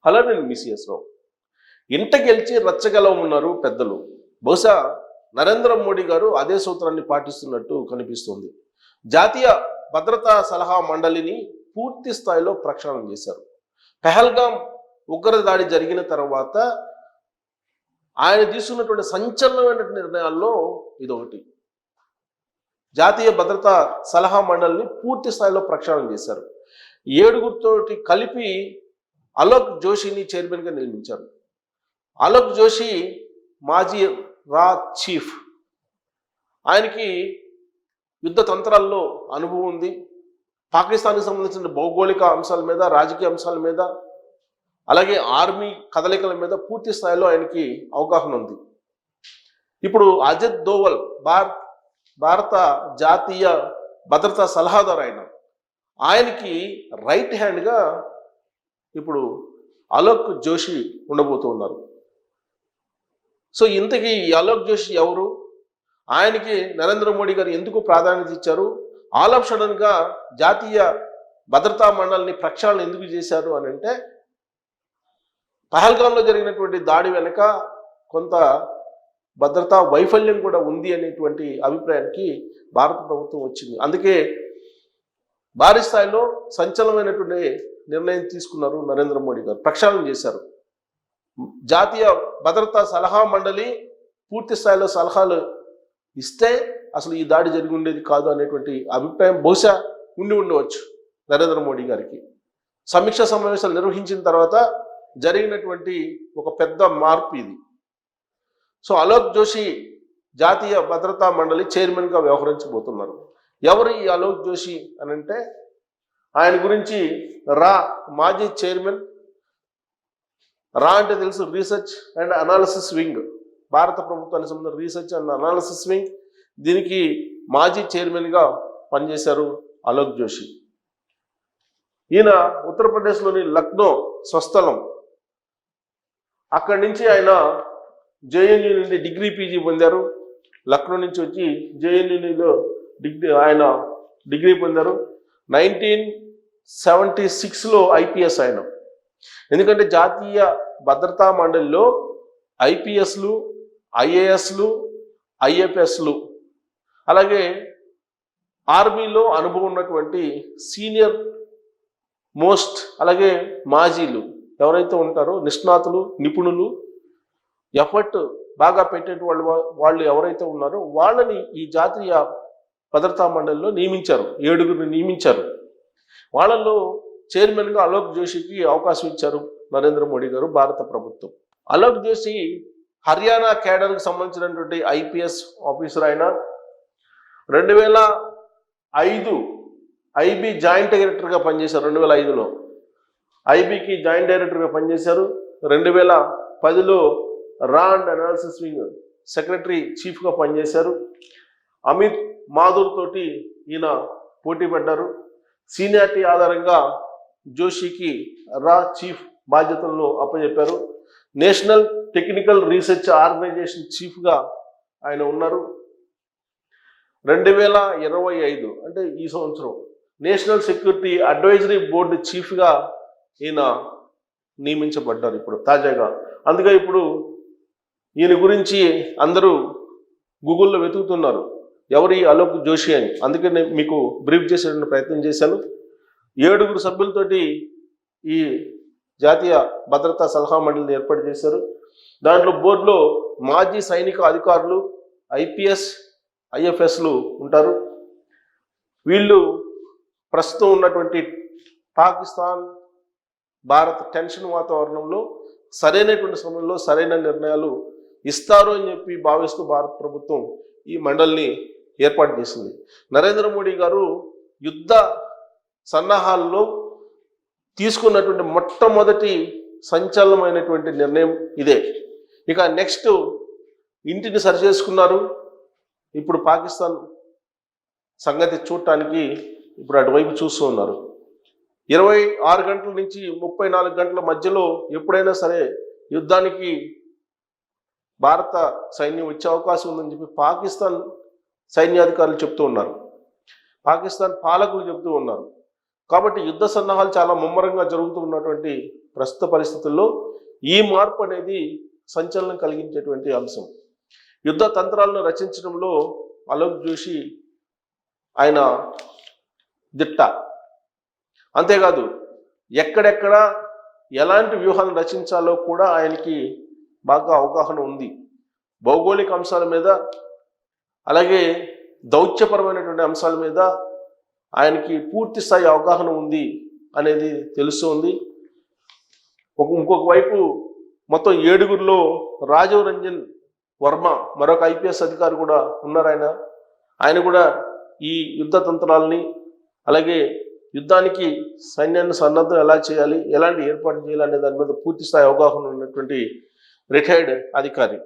Hello, నేను మిసిఎస్ రావు. ఇంట గెలిచి రచ్చగలవమున్నారు పెద్దలు. బహుశా నరేంద్ర మోడీ గారు అదే సూత్రాన్ని పాటిస్తున్నట్టు కనిపిస్తుంది. జాతీయ భద్రతా సలహా మండలిని పూర్తి స్థాయిలో ప్రక్షాళన చేశారు. పెహల్గాం ఉగ్రదాడి జరిగిన తర్వాత ఆయన తీసుకున్నటువంటి సంచలనమైన నిర్ణయాల్లో ఇదొకటి. జాతీయ భద్రతా సలహా మండలిని పూర్తి స్థాయిలో ప్రక్షాళన చేశారు. 7గురితోటి కలిపి అలోక్ జోషిని చైర్మన్గా నియమించారు. అలోక్ జోషి మాజీ రా చీఫ్. ఆయనకి యుద్ధ తంత్రాల్లో అనుభవం ఉంది. పాకిస్తాన్కి సంబంధించిన భౌగోళిక అంశాల మీద, రాజకీయ అంశాల మీద, అలాగే ఆర్మీ కదలికల మీద పూర్తి స్థాయిలో ఆయనకి అవగాహన ఉంది. ఇప్పుడు అజిత్ దోవల్ భారత జాతీయ భద్రతా సలహాదారు ఆయనకి రైట్ హ్యాండ్గా ఇప్పుడు అలోక్ జోషి ఉండబోతూ ఉన్నారు. సో ఇంతకీ ఈ అలోక్ జోషి ఎవరు? ఆయనకి నరేంద్ర మోడీ గారు ఎందుకు ప్రాధాన్యత ఇచ్చారు? ఆల్ ఆఫ్ సడన్గా జాతీయ భద్రతా మండలిని ప్రక్షాళన ఎందుకు చేశారు అని అంటే, పహల్గాంలో జరిగినటువంటి దాడి వెనుక కొంత భద్రతా వైఫల్యం కూడా ఉంది అనేటువంటి అభిప్రాయానికి భారత ప్రభుత్వం వచ్చింది. అందుకే భారీ స్థాయిలో సంచలనమైనటువంటి నిర్ణయం తీసుకున్నారు నరేంద్ర మోడీ గారు. ప్రక్షాళన చేశారు. జాతీయ భద్రతా సలహా మండలి పూర్తి స్థాయిలో సలహాలు ఇస్తే అసలు ఈ దాడి జరిగి ఉండేది కాదు అనేటువంటి అభిప్రాయం బహుశా ఉండవచ్చు నరేంద్ర మోడీ గారికి. సమీక్షా సమావేశాలు నిర్వహించిన తర్వాత జరిగినటువంటి ఒక పెద్ద మార్పు ఇది. సో అలోక్ జోషి జాతీయ భద్రతా మండలి చైర్మన్గా వ్యవహరించబోతున్నారు. ఎవరు ఈ అలోక్ జోషి అని అంటే, ఆయన గురించి మాజీ చైర్మన్. రా అంటే తెలుసు, రీసెర్చ్ అండ్ అనాలిసిస్ వింగ్, భారత ప్రభుత్వానికి సంబంధించిన రీసెర్చ్ అండ్ అనాలిసిస్ వింగ్. దీనికి మాజీ చైర్మన్గా పనిచేశారు అలోక్ జోషి. ఈయన ఉత్తరప్రదేశ్లోని లక్నో స్వస్థలం. అక్కడి నుంచి ఆయన జేఎన్యూ నుండి డిగ్రీ పీజీ పొందారు. లక్నో నుంచి వచ్చి జేఎన్యూలో ఆయన డిగ్రీ పొందారు. 1976లో ఐపీఎస్ ఆయన. ఎందుకంటే జాతీయ భద్రతా మండలిలో ఐపీఎస్లు, ఐఏఎస్లు, ఐఎఫ్ఎస్లు, అలాగే ఆర్మీలో అనుభవం ఉన్నటువంటి సీనియర్ మోస్ట్, అలాగే మాజీలు ఎవరైతే ఉంటారో నిష్ణాతులు, నిపుణులు, ఎఫర్ట్ బాగా పెట్టేటువంటి వాళ్ళు ఎవరైతే ఉన్నారో వాళ్ళని ఈ జాతీయ భద్రతా మండలిలో నియమించారు. 7గురిని నియమించారు. వాళ్ళల్లో చైర్మన్గా అలోక్ జోషికి అవకాశం ఇచ్చారు నరేంద్ర మోడీ గారు, భారత ప్రభుత్వం. అలోక్ జోషి హర్యానా కేడర్కి సంబంధించినటువంటి ఐపీఎస్ ఆఫీసర్. ఆయన 2005 ఐబీ జాయింట్ డైరెక్టర్గా పనిచేశారు. 2005లో ఐబీకి జాయింట్ డైరెక్టర్గా పనిచేశారు. 2010లో రా అండ్ అనాలిసిస్ వింగ్ సెక్రటరీ చీఫ్గా పనిచేశారు. అమిత్ మాథూర్ తోటి ఈయన పోటీ పడ్డారు. సీనియారిటీ ఆధారంగా జోషికి రా చీఫ్ బాధ్యతలను అప్పచెప్పారు. నేషనల్ టెక్నికల్ రీసెర్చ్ ఆర్గనైజేషన్ చీఫ్గా ఆయన ఉన్నారు. 2025 అంటే ఈ సంవత్సరం నేషనల్ సెక్యూరిటీ అడ్వైజరీ బోర్డు చీఫ్గా ఈయన నియమించబడ్డారు ఇప్పుడు తాజాగా. అందుకే ఇప్పుడు ఈయన గురించి అందరూ గూగుల్లో వెతుకుతున్నారు, ఎవరి అలోక్ జోషి అని. అందుకే నేను మీకు బ్రీఫ్ చేసే ప్రయత్నం చేశాను. 7గురు సభ్యులతోటి ఈ జాతీయ భద్రతా సలహా మండలిని ఏర్పాటు చేశారు. దాంట్లో బోర్డులో మాజీ సైనిక అధికారులు, ఐపీఎస్, ఐఎఫ్ఎస్లు ఉంటారు. వీళ్ళు ప్రస్తుతం ఉన్నటువంటి పాకిస్తాన్ భారత్ టెన్షన్ వాతావరణంలో సరైనటువంటి సమయంలో సరైన నిర్ణయాలు ఇస్తారు అని చెప్పి భావిస్తూ భారత ప్రభుత్వం ఈ మండలిని ఏర్పాటు చేసింది. నరేంద్ర మోడీ గారు యుద్ధ సన్నాహాల్లో తీసుకున్నటువంటి మొట్టమొదటి సంచలనమైనటువంటి నిర్ణయం ఇదే. ఇక నెక్స్ట్ ఇంటిని సరిచేసుకున్నారు. ఇప్పుడు పాకిస్తాన్ సంగతి చూడటానికి ఇప్పుడు అటువైపు చూస్తూ ఉన్నారు. 26 గంటల నుంచి 34 గంటల మధ్యలో ఎప్పుడైనా సరే యుద్ధానికి భారత సైన్యం వచ్చే అవకాశం ఉందని చెప్పి పాకిస్తాన్ సైన్యాధికారులు చెప్తూ ఉన్నారు. పాకిస్తాన్ పాలకులు చెప్తూ ఉన్నారు. కాబట్టి యుద్ధ సన్నాహాలు చాలా ముమ్మరంగా జరుగుతున్నటువంటి ప్రస్తుత పరిస్థితుల్లో ఈ మార్పు అనేది సంచలనం కలిగించేటువంటి అంశం. యుద్ధ తంత్రాలను రచించడంలో అలోక్ జోషి ఆయన దిట్ట. అంతేకాదు ఎక్కడెక్కడ ఎలాంటి వ్యూహాలను రచించాలో కూడా ఆయనకి బాగా అవగాహన ఉంది. భౌగోళిక అంశాల మీద అలాగే దౌత్యపరమైనటువంటి అంశాల మీద ఆయనకి పూర్తి స్థాయి అవగాహన ఉంది అనేది తెలుస్తుంది. ఇంకొక వైపు మొత్తం 7గురిలో రాజీవ్ రంజన్ వర్మ మరొక ఐపీఎస్ అధికారి కూడా ఉన్నారు. ఆయన కూడా ఈ యుద్ధ తంత్రాలని అలాగే యుద్ధానికి సైన్యాన్ని సన్నద్ధం ఎలా చేయాలి, ఎలాంటి ఏర్పాటు చేయాలి అనే దాని మీద పూర్తి స్థాయి అవగాహన ఉన్నటువంటి రిటైర్డ్ అధికారి.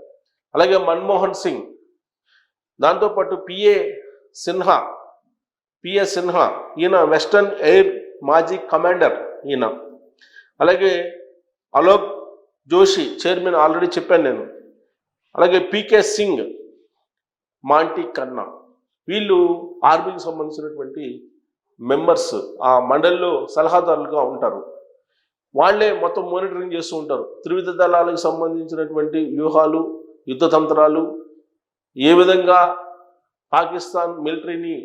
అలాగే మన్మోహన్ సింగ్, దాంతోపాటు పిఏ సిన్హా, ఈయన వెస్టర్న్ ఎయిర్ మాజీ కమాండర్ ఈయన. అలాగే అలోక్ జోషి చైర్మన్ ఆల్రెడీ చెప్పాను నేను. అలాగే పీకే సింగ్, మాంటీ కన్నా, వీళ్ళు ఆర్మీకి సంబంధించినటువంటి మెంబర్స్, ఆ మండలిలో సలహాదారులుగా ఉంటారు. వాళ్ళే మొత్తం మానిటరింగ్ చేస్తూ ఉంటారు. త్రివిధ దళాలకు సంబంధించినటువంటి వ్యూహాలు, యుద్ధ తంత్రాలు, ఏ విధంగా పాకిస్తాన్ మిలిటరీని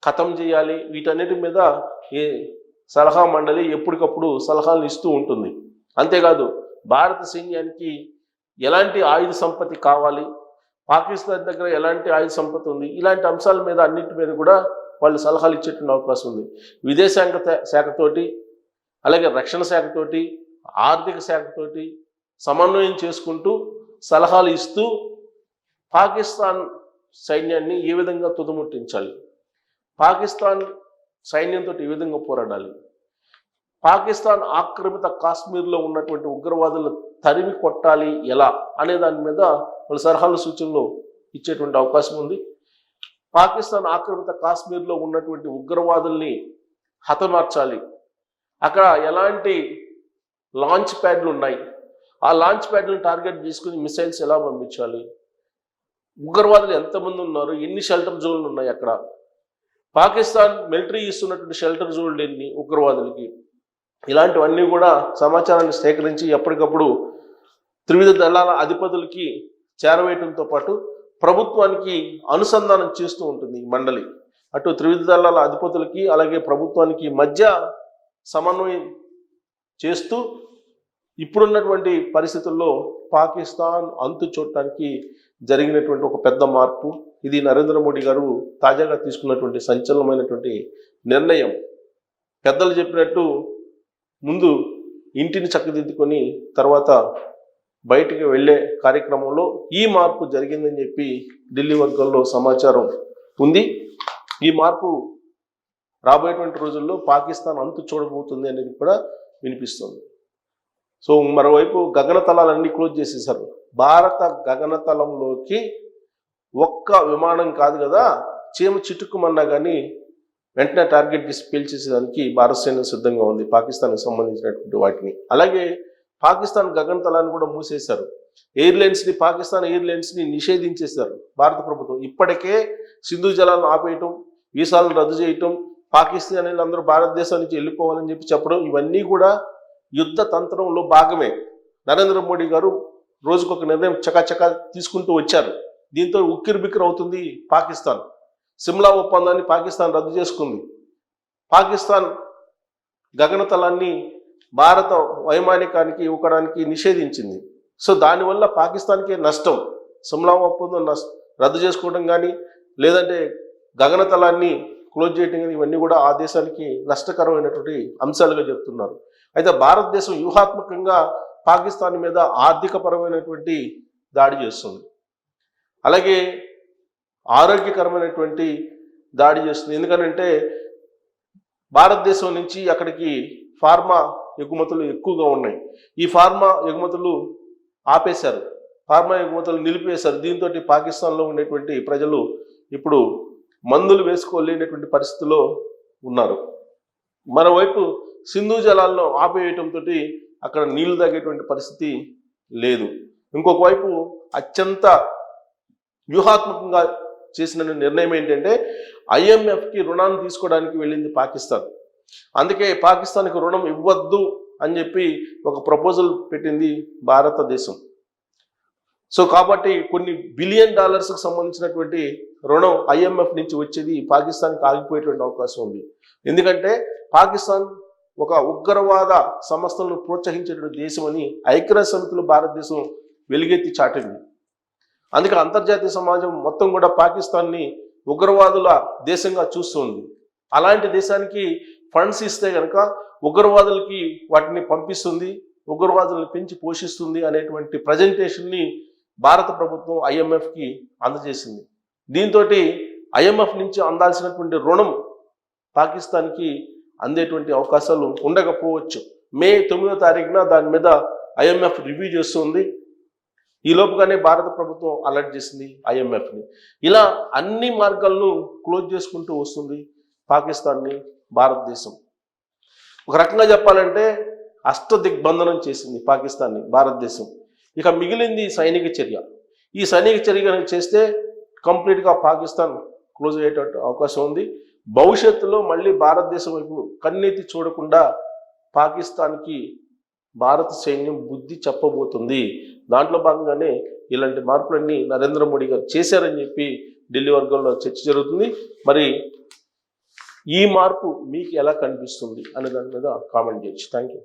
ఖతం చేయాలి, వీటన్నిటి మీద ఏ సలహా మండలి ఎప్పటికప్పుడు సలహాలు ఇస్తూ ఉంటుంది. అంతేకాదు భారత సైన్యానికి ఎలాంటి ఆయుధ సంపత్తి కావాలి, పాకిస్తాన్ దగ్గర ఎలాంటి ఆయుధ సంపత్తి ఉంది, ఇలాంటి అంశాల మీద అన్నింటి మీద కూడా వాళ్ళు సలహాలు ఇచ్చేటువంటి అవకాశం ఉంది. విదేశాంగ శాఖతోటి అలాగే రక్షణ శాఖతోటి ఆర్థిక శాఖతోటి సమన్వయం చేసుకుంటూ సలహాలు ఇస్తూ పాకిస్తాన్ సైన్యాన్ని ఏ విధంగా తుదముట్టించాలి, పాకిస్తాన్ సైన్యంతో ఏ విధంగా పోరాడాలి, పాకిస్తాన్ ఆక్రమిత కాశ్మీర్లో ఉన్నటువంటి ఉగ్రవాదులను తరిమి కొట్టాలి ఎలా అనే దాని మీద వాళ్ళు సలహాలు సూచనలు ఇచ్చేటువంటి అవకాశం ఉంది. పాకిస్తాన్ ఆక్రమిత కాశ్మీర్లో ఉన్నటువంటి ఉగ్రవాదుల్ని హతమార్చాలి, అక్కడ ఎలాంటి లాంచ్ ప్యాడ్లు ఉన్నాయి, ఆ లాంచ్ ప్యాడ్లను టార్గెట్ చేసుకుని మిసైల్స్ ఎలా పంపించాలి, ఉగ్రవాదులు ఎంతమంది ఉన్నారు, ఎన్ని షెల్టర్ జోన్లు ఉన్నాయి, అక్కడ పాకిస్తాన్ మిలిటరీ ఇస్తున్నటువంటి షెల్టర్ జోన్లు ఎన్ని ఉగ్రవాదులకి, ఇలాంటివన్నీ కూడా సమాచారాన్ని సేకరించి ఎప్పటికప్పుడు త్రివిధ దళాల అధిపతులకి చేరవేయడంతో పాటు ప్రభుత్వానికి అనుసంధానం చేస్తూ ఉంటుంది ఈ మండలి. అటు త్రివిధ దళాల అధిపతులకి అలాగే ప్రభుత్వానికి మధ్య సమన్వయం చేస్తూ ఇప్పుడున్నటువంటి పరిస్థితుల్లో పాకిస్తాన్ అంతు చూడటానికి జరిగినటువంటి ఒక పెద్ద మార్పు ఇది. నరేంద్ర మోడీ గారు తాజాగా తీసుకున్నటువంటి సంచలనమైనటువంటి నిర్ణయం. పెద్దలు చెప్పినట్టు ముందు ఇంటిని చక్కదిద్దుకొని తర్వాత బయటికి వెళ్ళే కార్యక్రమంలో ఈ మార్పు జరిగిందని చెప్పి ఢిల్లీ వర్గాల్లో సమాచారం ఉంది. ఈ మార్పు రాబోయేటువంటి రోజుల్లో పాకిస్తాన్ అంతు చూడబోతుంది అనేది కూడా వినిపిస్తుంది. సో మరోవైపు గగనతలాలన్నీ క్లోజ్ చేసేసారు. భారత గగనతలంలోకి ఒక్క విమానం కాదు కదా, చీమ చిటుక్కుమన్నా కానీ వెంటనే టార్గెట్ చేసి పేల్చేసేదానికి భారత సైన్యం సిద్ధంగా ఉంది పాకిస్తాన్కి సంబంధించినటువంటి వాటిని. అలాగే పాకిస్తాన్ గగనతలాన్ని కూడా మూసేశారు. పాకిస్తాన్ ఎయిర్లైన్స్ని నిషేధించేశారు భారత ప్రభుత్వం. ఇప్పటికే సింధు జలాలను ఆపేయటం, వీసాలను రద్దు చేయటం, పాకిస్తానీలు అందరూ భారతదేశం నుంచి వెళ్ళిపోవాలని చెప్పడం, ఇవన్నీ కూడా యుద్ధ తంత్రంలో భాగమే. నరేంద్ర మోడీ గారు రోజుకొక నిర్ణయం చకాచకా తీసుకుంటూ వచ్చారు. దీంతో ఉక్కిరిబిక్కిరి అవుతుంది పాకిస్తాన్. సిమ్లా ఒప్పందాన్ని పాకిస్తాన్ రద్దు చేసుకుంది. పాకిస్తాన్ గగనతలాన్ని భారత వైమానికానికి ఇవ్వడానికి నిషేధించింది. సో దానివల్ల పాకిస్తాన్కి నష్టం. సిమ్లా ఒప్పందం రద్దు చేసుకోవడం కానీ లేదంటే గగనతలాన్ని క్లోజ్ చేయడం కానీ ఇవన్నీ కూడా ఆ దేశానికి నష్టకరమైనటువంటి అంశాలుగా చెప్తున్నారు. అయితే భారతదేశం వ్యూహాత్మకంగా పాకిస్తాన్ మీద ఆర్థికపరమైనటువంటి దాడి చేస్తుంది, అలాగే ఆరోగ్యకరమైనటువంటి దాడి చేస్తుంది. ఎందుకనంటే భారతదేశం నుంచి అక్కడికి ఫార్మా ఎగుమతులు ఎక్కువగా ఉన్నాయి. ఈ ఫార్మా ఎగుమతులు ఆపేశారు, ఫార్మా ఎగుమతులు నిలిపివేశారు. దీంతో పాకిస్తాన్లో ఉండేటువంటి ప్రజలు ఇప్పుడు మందులు వేసుకోలేనటువంటి పరిస్థితిలో ఉన్నారు. మరోవైపు సింధు జలాల్లో ఆపేయటంతో అక్కడ నీళ్లు తాగేటువంటి పరిస్థితి లేదు. ఇంకొక వైపు అత్యంత వ్యూహాత్మకంగా చేసిన నిర్ణయం ఏంటంటే IMFకి రుణాన్ని తీసుకోవడానికి వెళ్ళింది పాకిస్తాన్. అందుకే పాకిస్తాన్కి రుణం ఇవ్వద్దు అని చెప్పి ఒక ప్రపోజల్ పెట్టింది భారతదేశం. సో కాబట్టి కొన్ని బిలియన్ డాలర్స్కి సంబంధించినటువంటి రుణం ఐఎంఎఫ్ నుంచి వచ్చేది పాకిస్తాన్కి ఆగిపోయేటువంటి అవకాశం ఉంది. ఎందుకంటే పాకిస్తాన్ ఒక ఉగ్రవాద సంస్థలను ప్రోత్సహించేటువంటి దేశం అని ఐక్యరాజ్య సమితిలో భారతదేశం వెలుగెత్తి చాటింది. అందుకే అంతర్జాతీయ సమాజం మొత్తం కూడా పాకిస్తాన్ని ఉగ్రవాదుల దేశంగా చూస్తుంది. అలాంటి దేశానికి ఫండ్స్ ఇస్తే కనుక ఉగ్రవాదులకి వాటిని పంపిస్తుంది, ఉగ్రవాదులను పెంచి పోషిస్తుంది అనేటువంటి ప్రజెంటేషన్ని భారత ప్రభుత్వం ఐఎంఎఫ్కి అందజేసింది. దీంతో ఐఎంఎఫ్ నుంచి అందాల్సినటువంటి రుణం పాకిస్తాన్కి అందేటువంటి అవకాశాలు ఉండకపోవచ్చు. మే 9వ తారీఖున దాని మీద ఐఎంఎఫ్ రివ్యూ చేస్తుంది. ఈ లోపుగానే భారత ప్రభుత్వం అలర్ట్ చేసింది ఐఎంఎఫ్ని. ఇలా అన్ని మార్గాలను క్లోజ్ చేసుకుంటూ వస్తుంది పాకిస్తాన్ని భారతదేశం. ఒక రకంగా చెప్పాలంటే అష్టదిగ్బంధనం చేసింది పాకిస్తాన్ని భారతదేశం. ఇక మిగిలింది సైనిక చర్య. ఈ సైనిక చర్య చేస్తే కంప్లీట్గా పాకిస్తాన్ క్లోజ్ అయ్యేట అవకాశం ఉంది. భవిష్యత్తులో మళ్ళీ భారతదేశం వైపు కన్నెత్తి చూడకుండా పాకిస్తాన్కి భారత సైన్యం బుద్ధి చెప్పబోతుంది. దాంట్లో భాగంగానే ఇలాంటి మార్పులన్నీ నరేంద్ర మోడీ గారు చేశారని చెప్పి ఢిల్లీ వర్గాల్లో చర్చ జరుగుతుంది. మరి ఈ మార్పు మీకు ఎలా కనిపిస్తుంది అనే దాని మీద కామెంట్ చేయొచ్చు. Thank you.